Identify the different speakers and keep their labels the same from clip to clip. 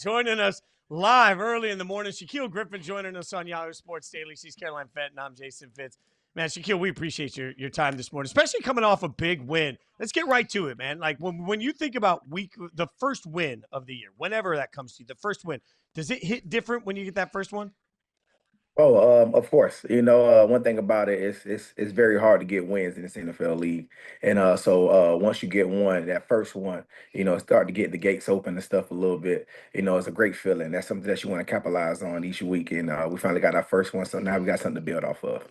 Speaker 1: Joining us live early in the morning. Shaquill Griffin joining us on Yahoo Sports Daily. She's Caroline Fenton. I'm Jason Fitz. Man, Shaquill, we appreciate your time this morning, especially coming off a big win. Let's get right to it, man. Like when you think about the first win of the year, whenever that comes to you, the first win, does it hit different when you get that first one?
Speaker 2: Of course. One thing about it is it's very hard to get wins in this NFL league. And once you get one, that first one, start to get the gates open and stuff a little bit. It's a great feeling. That's something that you want to capitalize on each week. And we finally got our first one, so now we got something to build off of.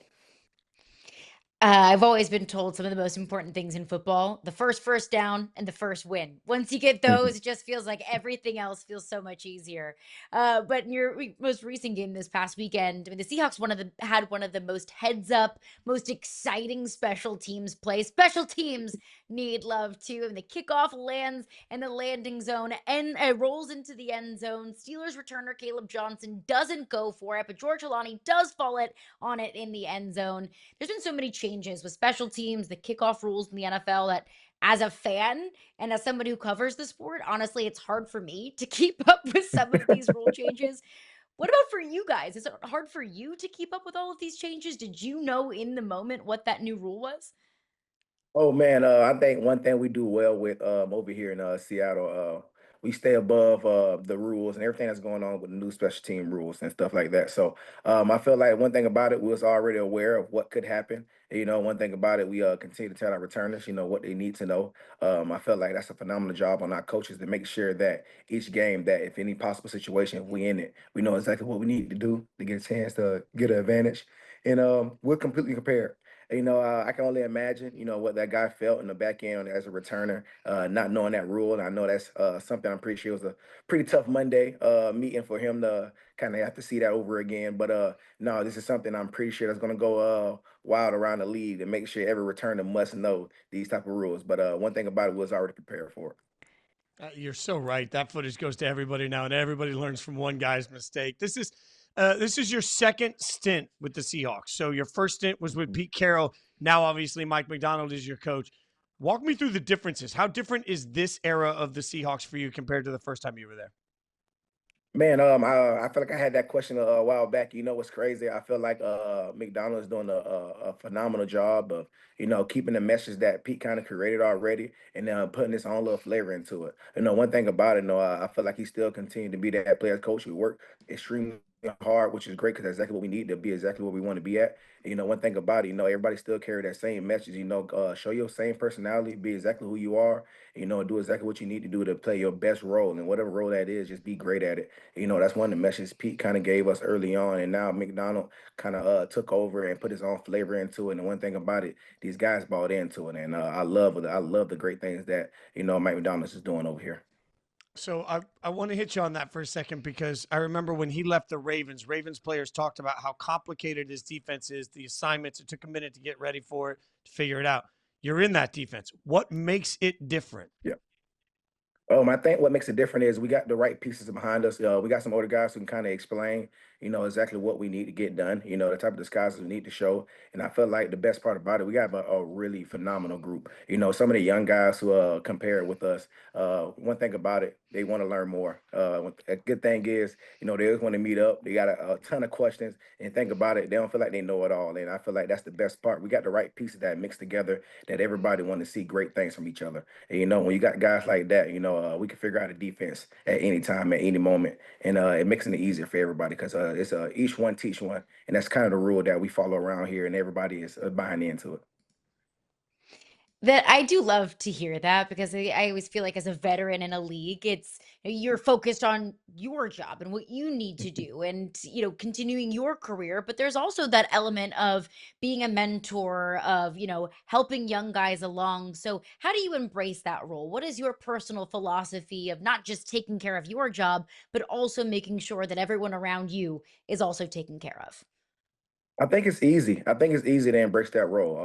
Speaker 3: I've always been told some of the most important things in football, the first down and the first win. Once you get those, it just feels like everything else feels so much easier. But in your most recent game this past weekend, I mean, the Seahawks had one of the most heads up, most exciting special teams plays. Special teams need love too. And the kickoff lands in the landing zone and rolls into the end zone. Steelers returner Caleb Johnson doesn't go for it, but George Halani does fall on it in the end zone. There's been so many changes with special teams, the kickoff rules in the NFL that as a fan and as somebody who covers the sport, honestly, it's hard for me to keep up with some of these rule changes. What about for you guys? Is it hard for you to keep up with all of these changes? Did you know in the moment what that new rule was?
Speaker 2: Oh man, I think one thing we do well with over here in Seattle, we stay above the rules and everything that's going on with the new special team rules and stuff like that. So I feel like one thing about it, we was already aware of what could happen. One thing about it, we continue to tell our returners, what they need to know. I feel like that's a phenomenal job on our coaches to make sure that each game, that if any possible situation, if we in it, we know exactly what we need to do to get a chance to get an advantage, and we're completely prepared. I can only imagine, what that guy felt in the back end as a returner, not knowing that rule. And I know that's something I'm pretty sure was a pretty tough Monday meeting for him to kind of have to see that over again. But no, this is something I'm pretty sure that's going to go wild around the league and make sure every returner must know these type of rules. But one thing about it was already prepared for it.
Speaker 1: You're so right. That footage goes to everybody now, and everybody learns from one guy's mistake. This is your second stint with the Seahawks. So your first stint was with Pete Carroll. Now, obviously, Mike Macdonald is your coach. Walk me through the differences. How different is this era of the Seahawks for you compared to the first time you were there?
Speaker 2: Man, I feel like I had that question a while back. You know what's crazy? I feel like McDonald's doing a phenomenal job of keeping the message that Pete kind of created already, and putting his own little flavor into it. One thing about it, I feel like he still continued to be that player coach. We work extremely hard, which is great because that's exactly what we need to be, exactly what we want to be at. One thing about it, everybody still carry that same message. Show your same personality, be exactly who you are. Do exactly what you need to do to play your best role, and whatever role that is, just be great at it. That's one of the messages Pete kind of gave us early on, and now McDonald kind of took over and put his own flavor into it. And one thing about it, these guys bought into it, and I love the great things that Mike McDonald is doing over here.
Speaker 1: So I want to hit you on that for a second because I remember when he left the Ravens players talked about how complicated his defense is, the assignments. It took a minute to get ready for it, to figure it out. You're in that defense. What makes it different?
Speaker 2: Yeah. I think what makes it different is we got the right pieces behind us. We got some older guys who can kind of explain, exactly what we need to get done, the type of disguises we need to show. And I feel like the best part about it, we have a really phenomenal group. Some of the young guys who compare with us, one thing about it, they want to learn more. A good thing is, they just want to meet up. They got a ton of questions and think about it. They don't feel like they know it all. And I feel like that's the best part. We got the right pieces that mix together that everybody want to see great things from each other. And, when you got guys like that, we can figure out a defense at any time, at any moment, and it makes it easier for everybody because it's each one teach one, and that's kind of the rule that we follow around here, and everybody is buying into it.
Speaker 3: That I do love to hear that because I always feel like as a veteran in a league, you're focused on your job and what you need to do and continuing your career. But there's also that element of being a mentor, of helping young guys along. So how do you embrace that role? What is your personal philosophy of not just taking care of your job, but also making sure that everyone around you is also taken care of?
Speaker 2: I think it's easy. I think it's easy to embrace that role.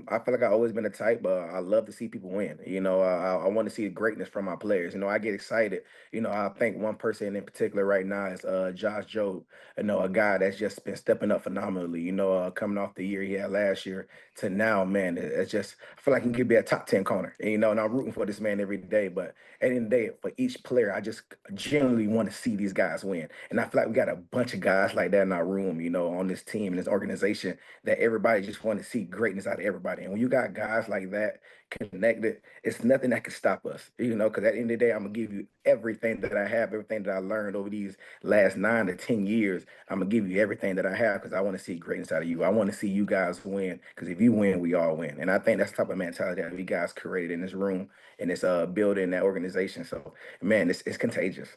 Speaker 2: I feel like I've always been a type, but I love to see people win. I want to see greatness from my players. I get excited. I think one person in particular right now is Josh Jobe. A guy that's just been stepping up phenomenally. Coming off the year he had last year to now, man, it's just I feel like he could be a top 10 corner. And I'm rooting for this man every day. But at the end of the day, for each player, I just genuinely want to see these guys win. And I feel like we got a bunch of guys like that in our room, on this team and this organization that everybody just want to see greatness out of everybody. And when you got guys like that connected, it's nothing that can stop us, because at the end of the day, I'm going to give you everything that I have, everything that I learned over these last 9 to 10 years. I'm going to give you everything that I have because I want to see greatness out of you. I want to see you guys win because if you win, we all win. And I think that's the type of mentality that we guys created in this room, in this building, that organization. So, man, it's contagious.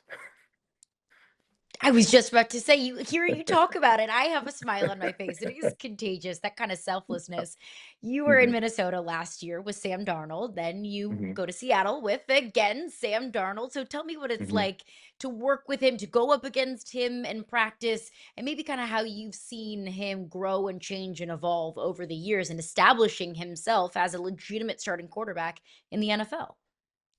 Speaker 3: I was just about to say, hearing you talk about it, I have a smile on my face. It is contagious, that kind of selflessness. You were in
Speaker 2: hmm
Speaker 3: Minnesota last year with Sam Darnold. Then you
Speaker 2: hmm
Speaker 3: go to Seattle with, again, Sam Darnold. So tell me what it's
Speaker 2: hmm
Speaker 3: like to work with him, to go up against him in practice, and maybe kind of how you've seen him grow and change and evolve over the years and establishing himself as a legitimate starting quarterback in the NFL.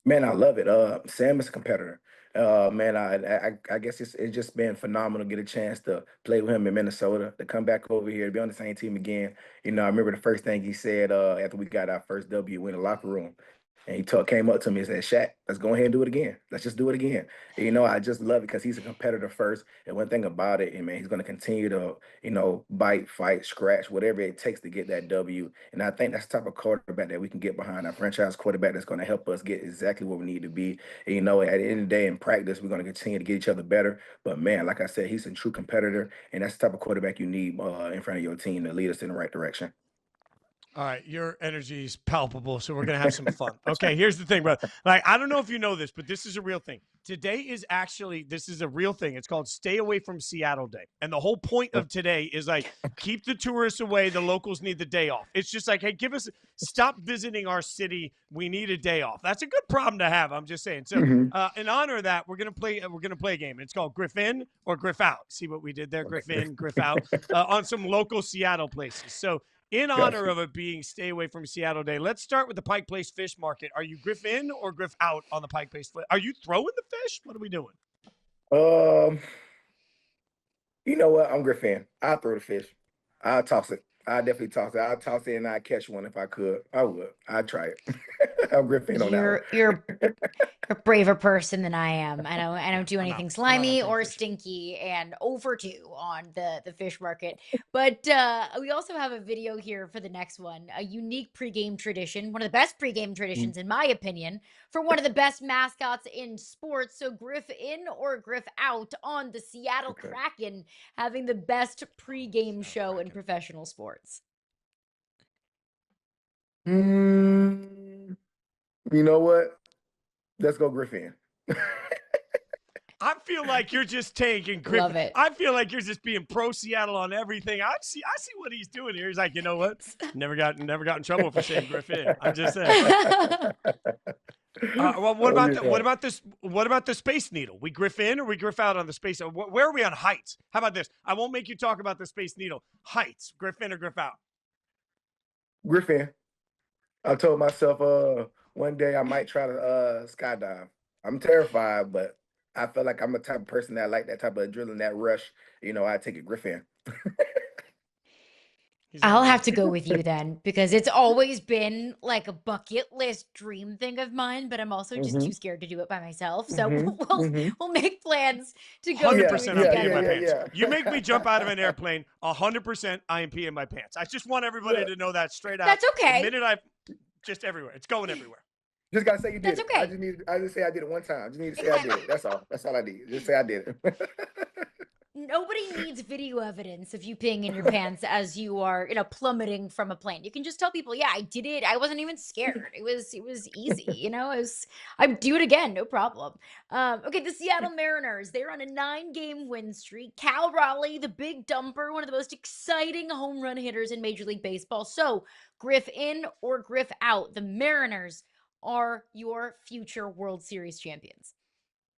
Speaker 2: Man, I love it. Sam is a competitor. Man, I guess it's just been phenomenal to get a chance to play with him in Minnesota, to come back over here, to be on the same team again. I remember the first thing he said after we got our first W in the locker room. And came up to me and said, Shaq, let's go ahead and do it again. Let's just do it again. I just love it because he's a competitor first. And one thing about it, and man, he's going to continue to, bite, fight, scratch, whatever it takes to get that W. And I think that's the type of quarterback that we can get behind, our franchise quarterback that's going to help us get exactly where we need to be. And, at the end of the day, in practice, we're going to continue to get each other better. But man, like I said, he's a true competitor. And that's the type of quarterback you need in front of your team to lead us in the right direction.
Speaker 1: All right, your energy is palpable, so we're gonna have some fun. Okay, here's the thing, bro. Like, I don't know if you know this, but this is a real thing. Today is actually this is a real thing. It's called Stay Away from Seattle Day, and the whole point of today is like keep the tourists away. The locals need the day off. It's just like, hey, stop visiting our city. We need a day off. That's a good problem to have. I'm just saying. So,
Speaker 2: Mhm.
Speaker 1: in honor of that, we're gonna play a game. It's called Griff In or Griff Out. See what we did there? Griff In, Griff Out on some local Seattle places. So. In
Speaker 2: Got
Speaker 1: honor
Speaker 2: you.
Speaker 1: of it being Stay Away from Seattle Day, let's start with the Pike Place Fish Market. Are you Griff In or Griff Out on the Pike Place? Are you throwing the fish? What are we doing?
Speaker 2: Um, You know what? I'm Griffin. I'll throw the fish. I'll toss it. I'll definitely toss it. I'll toss it and I'll catch one if I could. I would. I'd try it. I'm Griffin on that one.
Speaker 3: You're a braver person than I am. I
Speaker 1: Yeah,
Speaker 3: don't do
Speaker 1: I'm out.
Speaker 3: anything
Speaker 1: I'm out on
Speaker 3: slimy
Speaker 1: throwing
Speaker 3: or
Speaker 1: fish.
Speaker 3: stinky and over two on the fish market. But we also have a video here for the next one, a unique pregame tradition, one of the best pregame
Speaker 2: Mm.
Speaker 3: traditions, in my opinion, for one of the best mascots in sports. So Griff In or Griff Out on the Seattle
Speaker 2: Okay.
Speaker 3: Kraken, having the best pregame
Speaker 1: Seattle
Speaker 3: show in
Speaker 1: Kraken.
Speaker 3: professional sports.
Speaker 2: Mm, you know what? Let's go Griffin.
Speaker 1: I feel like you're just taking Griff.
Speaker 3: Love it.
Speaker 1: I feel like you're just being pro Seattle on everything. I see what he's doing here. He's like, you know what? Never got in trouble for saying Griff In. I'm just saying. Well, what
Speaker 2: Oh
Speaker 1: about
Speaker 2: yeah.
Speaker 1: what about the Space Needle? We Griff In or we Griff Out on the Space? Where are we on heights? How about this? I won't make you talk about the Space Needle. Heights, Griff In or Griff Out?
Speaker 2: Griffin. I told myself one day I might try to skydive. I'm terrified, but I feel like I'm the type of person that like that type of adrenaline, that rush. I take it Griffin.
Speaker 1: He's on
Speaker 3: I'll
Speaker 1: board.
Speaker 3: have to go with you then because it's always been like a bucket list dream thing of mine, but I'm also just
Speaker 2: hmm
Speaker 3: too scared to do it by myself. So
Speaker 2: hmm
Speaker 3: we'll
Speaker 2: hmm
Speaker 3: we'll make plans to go
Speaker 1: Hundred
Speaker 3: do
Speaker 2: Yeah,
Speaker 3: it
Speaker 1: percent, I'm
Speaker 2: yeah,
Speaker 1: peeing
Speaker 2: yeah,
Speaker 1: my
Speaker 3: together.
Speaker 2: yeah,
Speaker 1: pants.
Speaker 2: yeah.
Speaker 1: You make me jump out of an airplane. 100%, I am peeing my pants. I just want everybody
Speaker 2: Look,
Speaker 1: to know that straight out.
Speaker 3: That's
Speaker 1: The
Speaker 3: okay.
Speaker 1: minute I, just everywhere, it's going everywhere.
Speaker 2: just gotta say you did
Speaker 3: That's
Speaker 2: it.
Speaker 3: okay.
Speaker 2: I just say I did it one time. I just need to say I did it. That's all. That's all I need. Just say I did it.
Speaker 3: Nobody needs video evidence of you peeing in your pants as you are, plummeting from a plane. You can just tell people, yeah, I did it. I wasn't even scared. It was easy, I'd do it again, no problem. Okay, the Seattle Mariners, they're on a 9-game win streak. Cal Raleigh, the big dumper, one of the most exciting home run hitters in Major League Baseball. So, Griff In or Griff Out, the Mariners are your future World Series champions.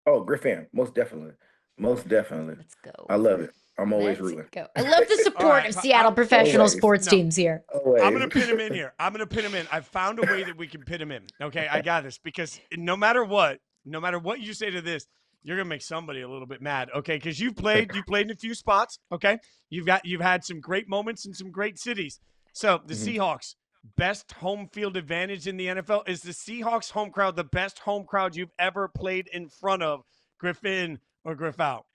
Speaker 2: Oh, Griffin, most definitely. Most definitely.
Speaker 3: Let's
Speaker 2: I
Speaker 3: go.
Speaker 2: love it. I'm always
Speaker 3: Let's
Speaker 2: rooting.
Speaker 3: go. I love the
Speaker 1: All
Speaker 3: support
Speaker 1: right,
Speaker 3: of Seattle professional
Speaker 2: Always.
Speaker 3: sports
Speaker 1: no.
Speaker 3: teams here.
Speaker 1: I'm
Speaker 2: Always.
Speaker 1: going to pin him in here. I'm going to pin him in. I found a way that we can pin him in. Okay, I got this because no matter what you say to this, you're going to make somebody a little bit mad. Okay, because you've played in a few spots. Okay, you've had some great moments in some great cities. So the Seahawks, best home field advantage in the NFL. Is the Seahawks home crowd the best home crowd you've ever played in front of? Griff In or Griff Out?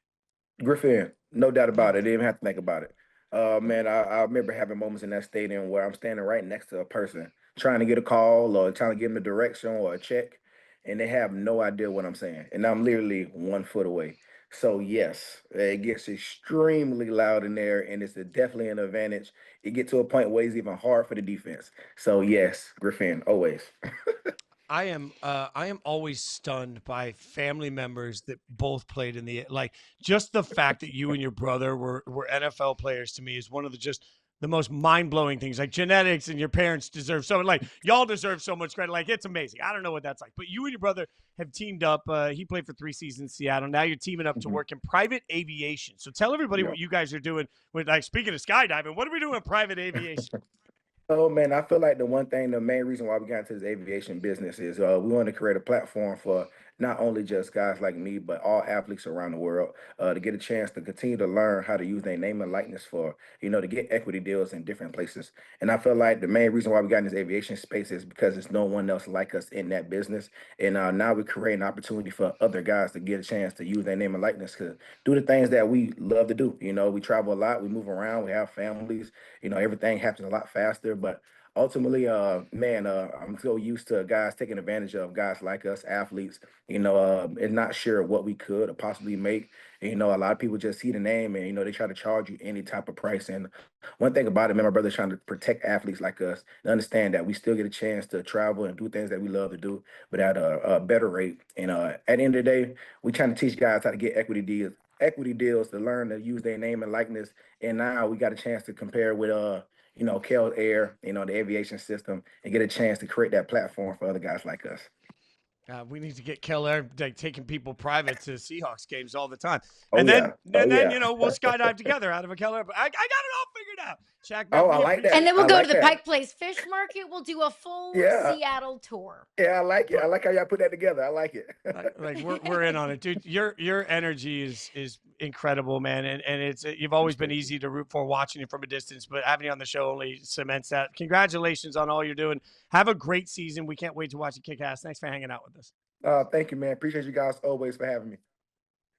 Speaker 2: Griff In, no doubt about it. Didn't even have to think about it. Man, I remember having moments in that stadium where I'm standing right next to a person trying to get a call or trying to give them a direction or a check, and they have no idea what I'm saying. And I'm literally 1 foot away. So, yes, it gets extremely loud in there, and it's definitely an advantage. It gets to a point where it's even hard for the defense. So, yes, Griffin, always.
Speaker 1: I am always stunned by family members that both played in the like just the fact that you and your brother were NFL players to me is one of the most mind-blowing things. Like genetics and your parents deserve so like y'all deserve so much credit. Like it's amazing. I don't know what that's like. But you and your brother have teamed up. He played for 3 seasons in Seattle. Now you're teaming up to work in private aviation. So tell everybody
Speaker 2: Yeah.
Speaker 1: what you guys are doing with like speaking of skydiving, what are we doing in private aviation?
Speaker 2: Oh man, I feel like the main reason why we got into this aviation business is we want to create a platform for not only just guys like me, but all athletes around the world to get a chance to continue to learn how to use their name and likeness for, to get equity deals in different places. And I feel like the main reason why we got in this aviation space is because there's no one else like us in that business. And now we create an opportunity for other guys to get a chance to use their name and likeness to do the things that we love to do. We travel a lot, we move around, we have families, everything happens a lot faster. But ultimately, man, I'm so used to guys taking advantage of guys like us, athletes, and not sure what we could or possibly make. A lot of people just see the name and, they try to charge you any type of price. And one thing about it, man, my brother's trying to protect athletes like us and understand that we still get a chance to travel and do things that we love to do, but at a better rate. And at the end of the day, we trying to teach guys how to get equity deals to learn to use their name and likeness. And now we got a chance to compare with Kel Air, the aviation system, and get a chance to create that platform for other guys like us.
Speaker 1: We need to get Keller like taking people private to Seahawks games all the time,
Speaker 2: Oh
Speaker 1: and
Speaker 2: yeah. Oh
Speaker 1: then
Speaker 2: yeah.
Speaker 1: we'll skydive together out of a Keller. I got it all figured out. Shaq, man,
Speaker 2: Oh, I
Speaker 1: we
Speaker 2: like
Speaker 1: appreciate.
Speaker 3: And
Speaker 2: that.
Speaker 3: then we'll
Speaker 2: I
Speaker 3: go to
Speaker 2: like
Speaker 3: the
Speaker 2: that.
Speaker 3: Pike Place Fish Market. We'll do a full
Speaker 2: Yeah.
Speaker 3: Seattle tour.
Speaker 2: Yeah, I like it.
Speaker 1: Look,
Speaker 2: I like how y'all put that together. I like it.
Speaker 1: like we're in on it, dude. Your energy is incredible, man, and it's you've always been
Speaker 2: Appreciate you.
Speaker 1: easy to root for watching you from a distance, but having you on the show only cements that. Congratulations on all you're doing. Have a great season. We can't wait to watch you kick ass. Thanks for hanging out with us.
Speaker 2: Thank you, man. Appreciate you guys always for having me.